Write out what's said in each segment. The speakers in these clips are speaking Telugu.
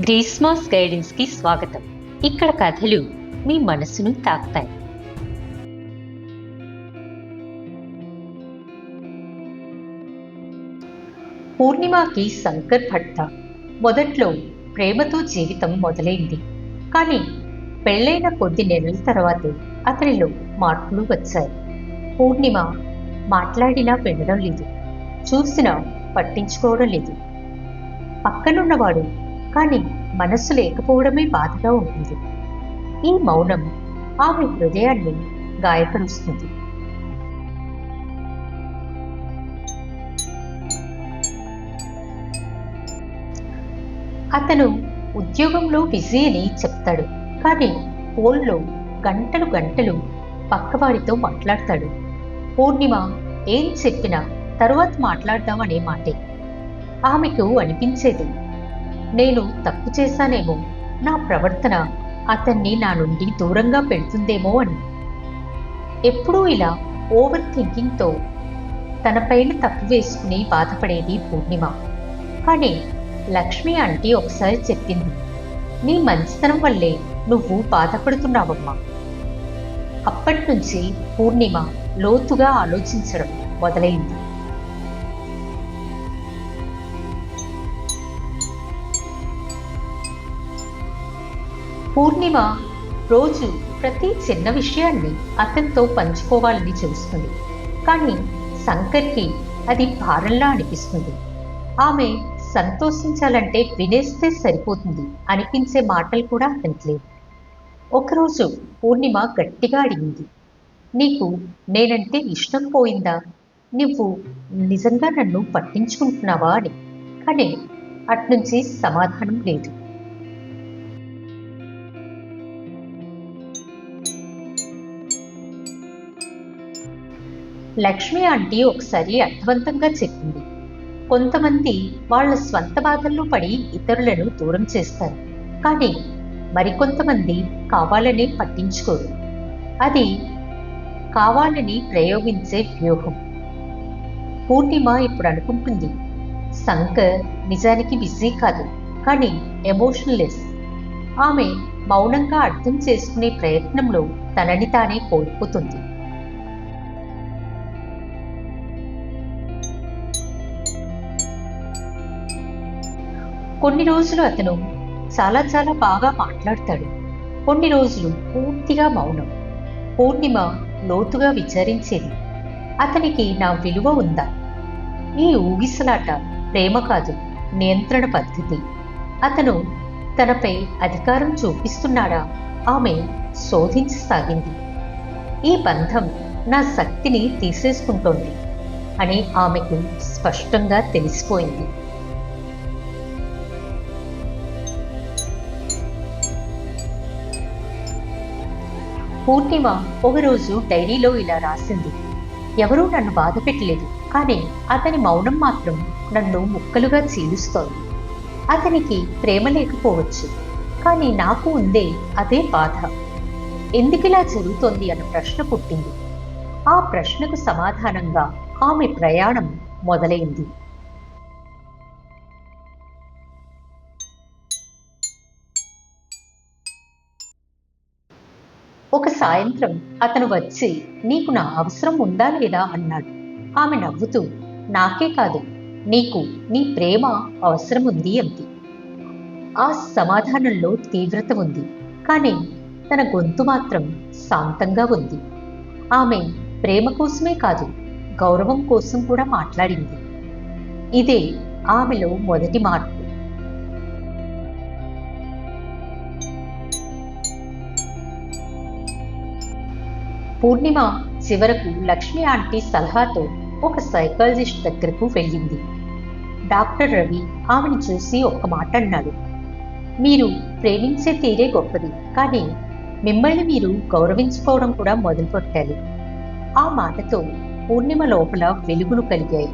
గ్రీస్మాస్ గైడెన్స్కి స్వాగతం. ఇక్కడ కథలు మీ మనసును తాకుతాయి. పూర్ణిమకి శంకర్ భర్త మొదట్లో ప్రేమతో జీవితం మొదలైంది. కానీ పెళ్ళైన కొద్ది నెలల తర్వాతే అతనిలో మార్పులు వచ్చాయి. పూర్ణిమ మాట్లాడినా వినడం లేదు, చూసినా పట్టించుకోవడం లేదు. పక్కనున్నవాడు కానీ మనస్సు లేకపోవడమే బాధగా ఉంటుంది. ఈ మౌనం ఆమె హృదయాన్ని గాయపరుస్తుంది. అతను ఉద్యోగంలో బిజీ అని చెప్తాడు, కానీ ఫోన్లో గంటలు గంటలు పక్కవారితో మాట్లాడతాడు. పూర్ణిమ ఏం చెప్పినా తరువాత మాట్లాడదామనే మాటే. ఆమెకు అనిపించేది, నేను తప్పు చేశానేమో, నా ప్రవర్తన అతన్ని నా నుండి దూరంగా పెడుతుందేమో అని. ఎప్పుడూ ఇలా ఓవర్ థింకింగ్తో తనపైన తప్పు వేసుకుని బాధపడేది పూర్ణిమ. కానీ లక్ష్మి ఆంటీ ఒకసారి చెప్పింది, నీ మంచితనం వల్లే నువ్వు బాధపడుతున్నావమ్మా. అప్పటి నుంచి పూర్ణిమ లోతుగా ఆలోచించడం మొదలైంది. పూర్ణిమ రోజు ప్రతి చిన్న విషయాన్ని అతనితో పంచుకోవాలని చూస్తుంది. కానీ శంకర్కి అది భారంలా అనిపిస్తుంది. ఆమె సంతోషించాలంటే వినేస్తే సరిపోతుంది అనిపించే మాటలు కూడా అతనికి లేవు. ఒకరోజు పూర్ణిమ గట్టిగా అడిగింది, నీకు నేనంటే ఇష్టం పోయిందా? నువ్వు నిజంగా నన్ను పట్టించుకుంటున్నావా అని. కానీ అట్నుంచి సమాధానం లేదు. లక్ష్మి ఆంటీ ఒకసారి అర్థవంతంగా చెప్పింది, కొంతమంది వాళ్ళ స్వంత బాధల్లో పడి ఇతరులను దూరం చేస్తారు, కానీ మరికొంతమంది కావాలనే పట్టించుకోరు. అది కావాలని ప్రయోగించే వ్యూహం. పూర్ణిమ ఇప్పుడు అనుకుంటుంది, శంకర్ నిజానికి బిజీ కాదు, కానీ ఎమోషనల్లెస్. ఆమె మౌనంగా అర్థం చేసుకునే ప్రయత్నంలో తనని తానే కోల్పోతుంది. కొన్ని రోజులు అతను చాలా చాలా బాగా మాట్లాడతాడు, కొన్ని రోజులు పూర్తిగా మౌనం. పూర్ణిమ లోతుగా విచారించేది, అతనికి నా విలువ ఉందా? ఈ ఊగిసలాట ప్రేమ కాదు, నియంత్రణ పద్ధతి. అతను తనపై అధికారం చూపిస్తున్నాడా? ఆమె శోధించసాగింది. ఈ బంధం నా శక్తిని తీసేసుకుంటోంది అని ఆమెకు స్పష్టంగా తెలిసిపోయింది. పూర్ణిమ ఒకరోజు డైరీలో ఇలా రాసింది, ఎవరూ నన్ను బాధ పెట్టలేదు, కానీ అతని మౌనం మాత్రం నన్ను ముక్కలుగా చీలుస్తోంది. అతనికి ప్రేమ లేకపోవచ్చు, కానీ నాకు ఉందే అదే బాధ. ఎందుకిలా జరుగుతోంది అన్న ప్రశ్న పుట్టింది. ఆ ప్రశ్నకు సమాధానంగా ఆమె ప్రయాణం మొదలైంది. ఒక సాయంత్రం అతను వచ్చి, నీకు నా అవసరం ఉందా లేదా అన్నాడు. ఆమె నవ్వుతూ, నాకే కాదు, నీకు నీ ప్రేమ అవసరం ఉంది అంది. ఆ సమాధానంలో తీవ్రత ఉంది, కానీ తన గొంతు మాత్రం శాంతంగా ఉంది. ఆమె ప్రేమ కోసమే కాదు, గౌరవం కోసం కూడా మాట్లాడింది. ఇదే ఆమెలో మొదటి మార్పు. పూర్ణిమ చివరకు లక్ష్మి ఆంటీ సలహాతో ఒక సైకాలజిస్ట్ దగ్గరకు వెళ్ళింది. డాక్టర్ రవి ఆమెను చూసి ఒక్క మాట అన్నాడు, మీరు ప్రేమించే తీరే గొప్పది, కానీ మిమ్మల్ని మీరు గౌరవించుకోవడం కూడా మొదలుపెట్టాలి. ఆ మాటతో పూర్ణిమ లోపల వెలుగులు కలిగాయి.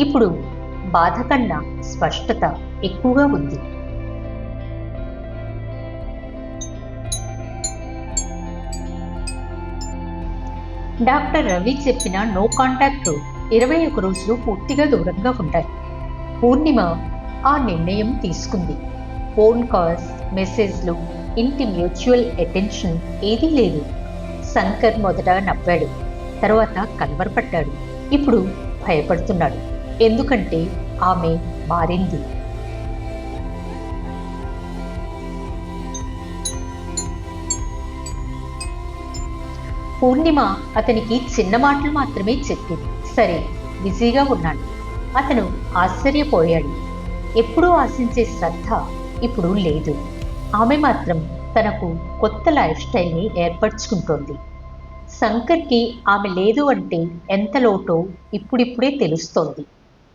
ఇప్పుడు బాధ కన్నా స్పష్టత ఎక్కువగా ఉంది. డాక్టర్ రవి చెప్పిన నో కాంటాక్ట్ రూల్ 21 రోజులు పూర్తిగా దూరంగా ఉంటాయి. పూర్ణిమ ఆ నిర్ణయం తీసుకుంది. ఫోన్ కాల్స్, మెసేజ్లు, ఇంటి మ్యూచువల్ అటెన్షన్ ఏదీ లేదు. శంకర్ మొదట నవ్వాడు, తర్వాత కలవరపడ్డాడు, ఇప్పుడు భయపడుతున్నాడు. ఎందుకంటే ఆమె మారింది. పూర్ణిమ అతనికి చిన్న మాటలు మాత్రమే చెప్పింది. సరే, బిజీగా ఉన్నాను. అతను ఆశ్చర్యపోయాడు. ఎప్పుడూ ఆశించే శ్రద్ధ ఇప్పుడు లేదు. ఆమె మాత్రం తనకు కొత్త లైఫ్ స్టైల్ని ఏర్పరచుకుంటోంది. శంకర్కి ఆమె లేదు అంటే ఎంత లోటో ఇప్పుడిప్పుడే తెలుస్తోంది.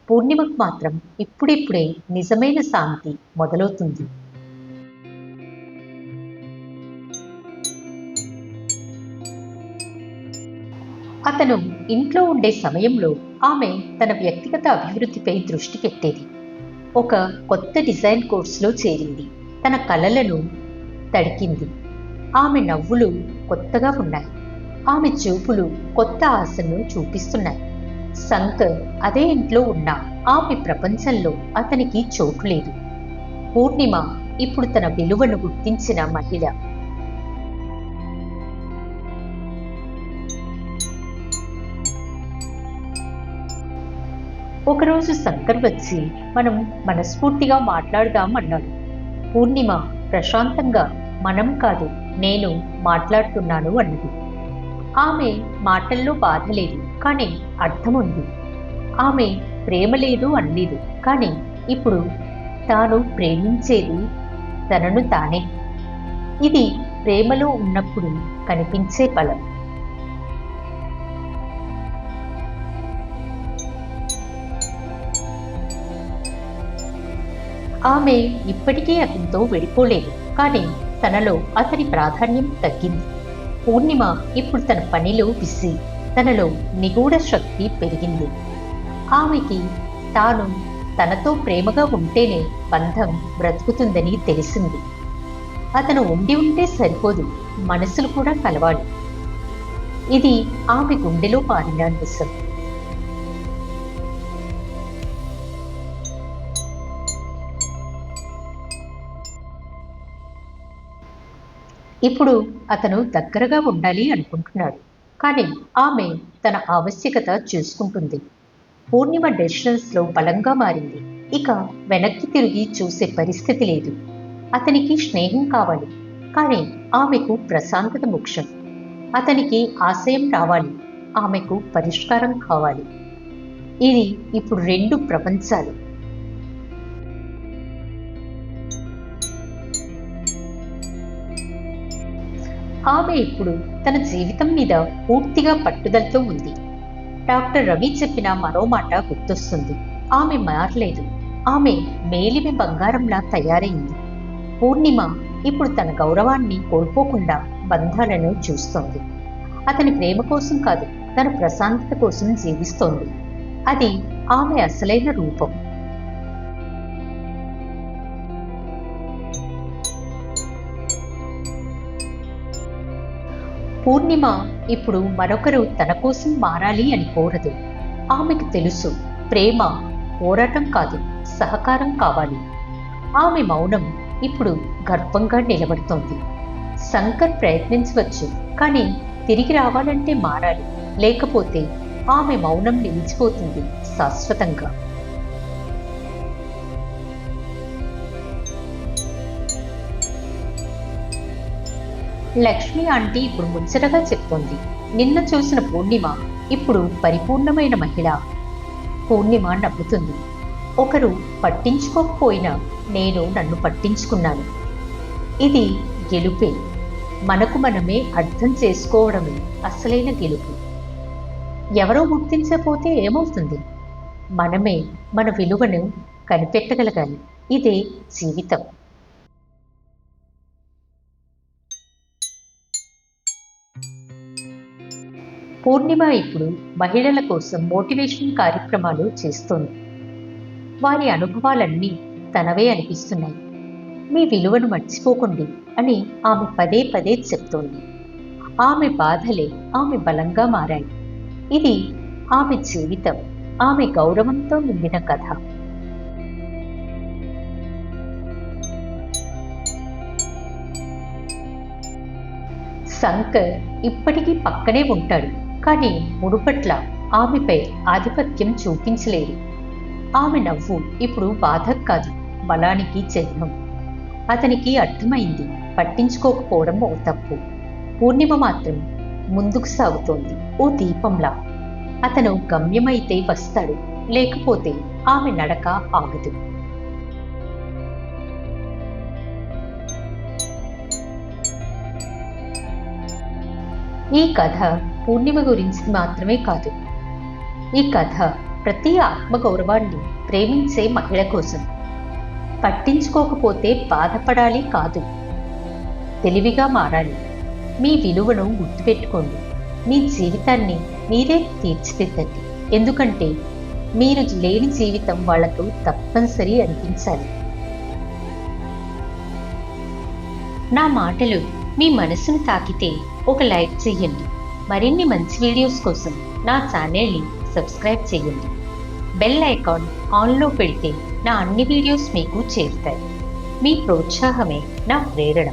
పూర్ణిమకు మాత్రం ఇప్పుడిప్పుడే నిజమైన శాంతి మొదలవుతుంది. అతను ఇంట్లో ఉండే సమయంలో ఆమె తన వ్యక్తిగత అభివృద్ధిపై దృష్టి పెట్టేది. ఒక కొత్త డిజైన్ కోర్సులో చేరింది. తన కలలను తడికింది. ఆమె నవ్వులు కొత్తగా ఉన్నాయి. ఆమె చూపులు కొత్త ఆశను చూపిస్తున్నాయి. శంకర్ అదే ఇంట్లో ఉన్న ఆమె ప్రపంచంలో అతనికి చోటు లేదు. పూర్ణిమ ఇప్పుడు తన విలువను గుర్తించిన మహిళ. ఒకరోజు శంకర్ వచ్చి మనం మనస్ఫూర్తిగా మాట్లాడదాం అన్నాడు. పూర్ణిమ ప్రశాంతంగా మనం కాదు, నేను మాట్లాడుతున్నాను అన్నది. ఆమె మాటల్లో బాధ లేదు, కానీ అర్థం ఉంది. ఆమె ప్రేమ లేదు అనలేదు, కానీ ఇప్పుడు తాను ప్రేమించేది తనను తానే. ఇది ప్రేమలో ఉన్నప్పుడు కనిపించే బలం. ఆమె ఇప్పటికీ అతనితో విడిపోలేదు, కానీ తనలో అతని ప్రాధాన్యం తగ్గింది. పూర్ణిమ ఇప్పుడు తన పనిలో బిజీ. తనలో నిగూఢ శక్తి పెరిగింది. ఆమెకి తాను తనతో ప్రేమగా ఉంటేనే బంధం బ్రతుకుతుందని తెలిసింది. అతను ఉండి ఉంటే సరిపోదు, మనసులు కూడా కలవాలి. ఇది ఆమె గుండెలో పారిన నిజం. ఇప్పుడు అతను దగ్గరగా ఉండాలి అనుకుంటున్నాడు, కానీ ఆమె తన ఆవశ్యకత చూసుకుంటుంది. పూర్ణిమ డెసిషన్స్లో బలంగా మారింది. ఇక వెనక్కి తిరిగి చూసే పరిస్థితి లేదు. అతనికి స్నేహం కావాలి, కానీ ఆమెకు ప్రశాంతత ముఖ్యం. అతనికి ఆశయం రావాలి, ఆమెకు పరిష్కారం కావాలి. ఇది ఇప్పుడు రెండు ప్రపంచాలు. ఆమె ఇప్పుడు తన జీవితం మీద పూర్తిగా పట్టుదలతో ఉంది. డాక్టర్ రవి చెప్పిన మరో మాట గుర్తొస్తుంది. ఆమె మారలేదు. ఆమె మేలిమి బంగారంలా తయారైంది. పూర్ణిమ ఇప్పుడు తన గౌరవాన్ని కోల్పోకుండా బంధాలను చూస్తోంది. అతని ప్రేమ కోసం కాదు, తన ప్రశాంతత కోసం జీవిస్తోంది. అది ఆమె అసలైన రూపం. పూర్ణిమ ఇప్పుడు మరొకరు తన కోసం మారాలి అని కోరదు. ఆమెకు తెలుసు, ప్రేమ పోరాటం కాదు, సహకారం కావాలి. ఆమె మౌనం ఇప్పుడు గర్వంగా నిలబడుతోంది. శంకర్ ప్రయత్నించవచ్చు, కానీ తిరిగి రావాలంటే మారాలి. లేకపోతే ఆమె మౌనం నిలిచిపోతుంది శాశ్వతంగా. లక్ష్మి ఆంటీ ఇప్పుడు ముచ్చటగా చెప్తోంది. నిన్న చూసిన పూర్ణిమ ఇప్పుడు పరిపూర్ణమైన మహిళ. పూర్ణిమ నవ్వుతుంది. ఒకరు పట్టించుకోకపోయినా నేను నన్ను పట్టించుకున్నాను. ఇది గెలుపే. మనకు మనమే అర్థం చేసుకోవడమే అసలైన గెలుపు. ఎవరో గుర్తించకపోతే ఏమవుతుంది? మనమే మన విలువను కనిపెట్టగలగాలి. ఇదే జీవితం. పూర్ణిమ ఇప్పుడు మహిళల కోసం మోటివేషన్ కార్యక్రమాలు చేస్తోంది. వారి అనుభవాలన్నీ తనవే అనిపిస్తున్నాయి. మీ విలువను మర్చిపోకండి అని ఆమె పదే పదే చెప్తోంది. ఆమె బాధలే ఆమె బలంగా మారాయి. ఇది ఆమె జీవితం, ఆమె గౌరవంతో నిండిన కథ. శంకర్ ఇప్పటికీ పక్కనే ఉంటాడు, కానీ మునుపట్ల ఆమెపై ఆధిపత్యం చూపించలేడు. ఆమె నవ్వు ఇప్పుడు బాధ కాదు, బలానికి చిహ్నం. అతనికి అర్థమైంది, పట్టించుకోకపోవడం ఓ తప్పు. పూర్ణిమ మాత్రం ముందుకు సాగుతోంది, ఓ దీపంలా. అతను గమ్యమైతే వస్తాడు, లేకపోతే ఆమె నడక ఆగదు. ఈ కథ పూర్ణిమ గురించి మాత్రమే కాదు. ఈ కథ ప్రతి ఆత్మగౌరవాన్ని ప్రేమించే మహిళ కోసం. పట్టించుకోకపోతే బాధపడాలి కాదు, తెలివిగా మారాలి. మీ విలువను గుర్తుపెట్టుకోండి. మీ జీవితాన్ని మీరే తీర్చిదిద్దండి. ఎందుకంటే మీరు లేని జీవితం వాళ్లకు తప్పనిసరి అనిపించాలి. నా మాటలు మీ మనసును తాకితే ఒక లైక్ చేయండి. మరిన్ని మంచి వీడియోస్ కోసం నా ఛానల్ని సబ్స్క్రైబ్ చేయండి. బెల్ ఐకాన్ ఆన్లో పెడితే నా అన్ని వీడియోస్ మీకు చేరుతాయి. మీ ప్రోత్సాహమే నా ప్రేరణ.